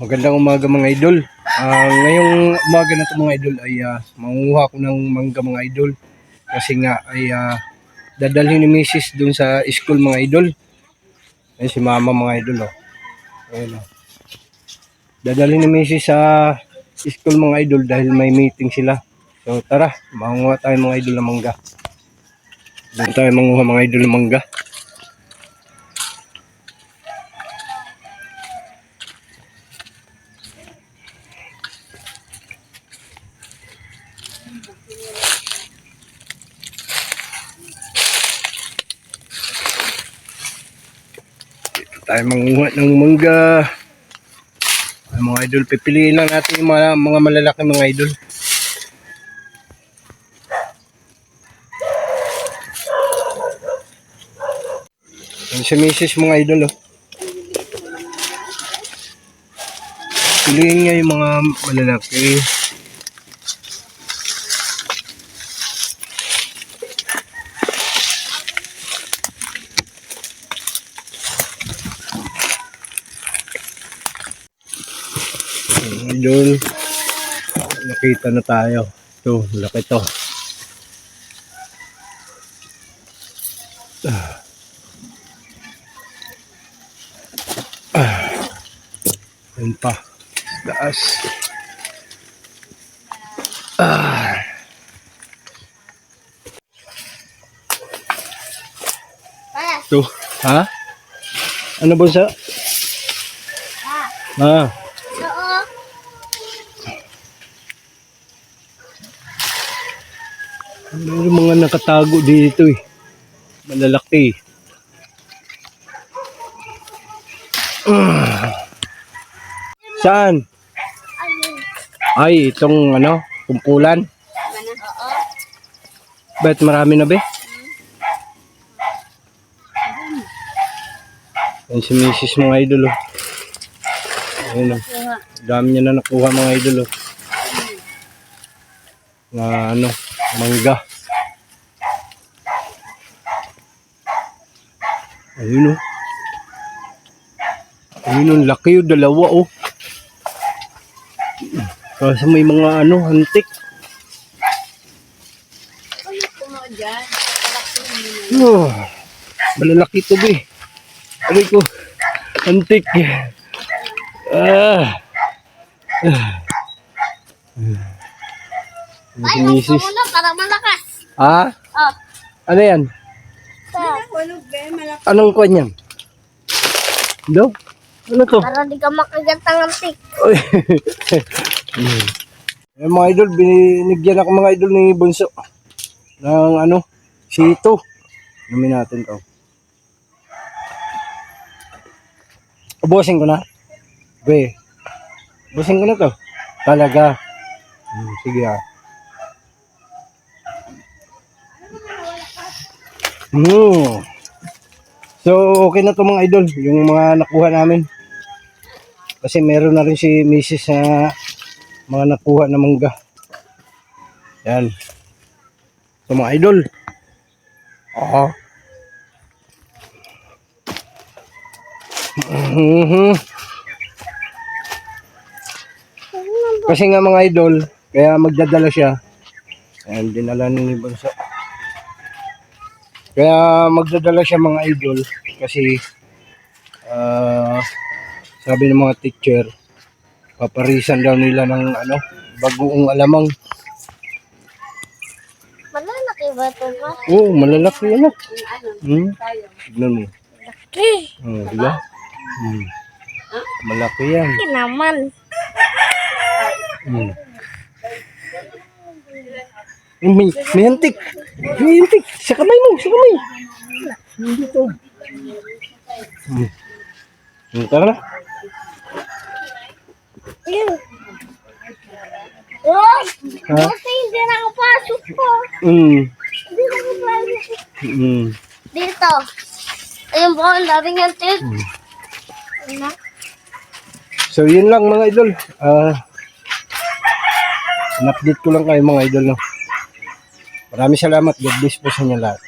Magandang umaga mga idol. Ngayong umaga na ito mga idol ay manguha ko ng mangga mga idol. Kasi nga ay dadalhin ni Mrs. dun sa school mga idol. Ay si mama mga idol. Oh. Ayun, oh. Dadalhin ni Mrs. sa school mga idol dahil may meeting sila. So tara, manguha tayo mga idol ng mangga. Doon tayo manguha mga idol ng mangga. Tayo manguha ng mangga. Ay, mga idol, pipiliin lang natin yung mga malalaki mga idol. Yan si Mrs. mga idol. Oh. Piliin niya yung mga malalaki. Idol, nakita na tayo. Ito, laki to. Yan pa, taas. Ito, ha? Ano ba sa? Ano yung mga nakatago dito eh. Malalaki. Saan? Ay, itong ano, kumpulan. Ba't marami na be? Yan si Mrs. mga idol oh. Ayun oh. Dami niya na nakuha mga idol oh. Na ano, mangga. Ayun oh. Ayun oh, laki oh, dalawa oh. Kasi may mga ano, antik. Oh, malalaki to be. Aray ko, antik. Ay, gusto mo na para malakas. Ha? Oh. Ano yan? Anong kwan yan? Do? Ano to? Para di ka makagatang antik. Mga idol, binigyan ako mga idol ni Bunso ng ano, sito. Namin natin to. Ubusin ko na. Be. Ubusin ko na to. Talaga. Sige ah. So, okay na to mga idol. Yung mga nakuha namin. Kasi meron na rin si Mrs. na mga nakuha na mangga. Yan. So mga idol. Kasi nga mga idol, kaya magdadala siya. Ayan, dinala ni Bunso. Kaya magdadala siya mga idol. Kasi sabi ng mga teacher, paparisan daw nila ng ano, bagoong alamang. Malalaki ba ito ba? Oo, malalaki yan. Tignan mo. Malaki. Diba? Malaki yan. Malaki naman. May antik. May antik. Sa kamay mo, sa kamay. Dito. Tara na. Oh! Kasi hindi nakapasok ko. Hindi nakapasok. Dito. Ayun po, ang daming antik. So yun lang mga idol. Update ko lang kayo mga idol. No? Maraming salamat. God bless po sa inyo lahat.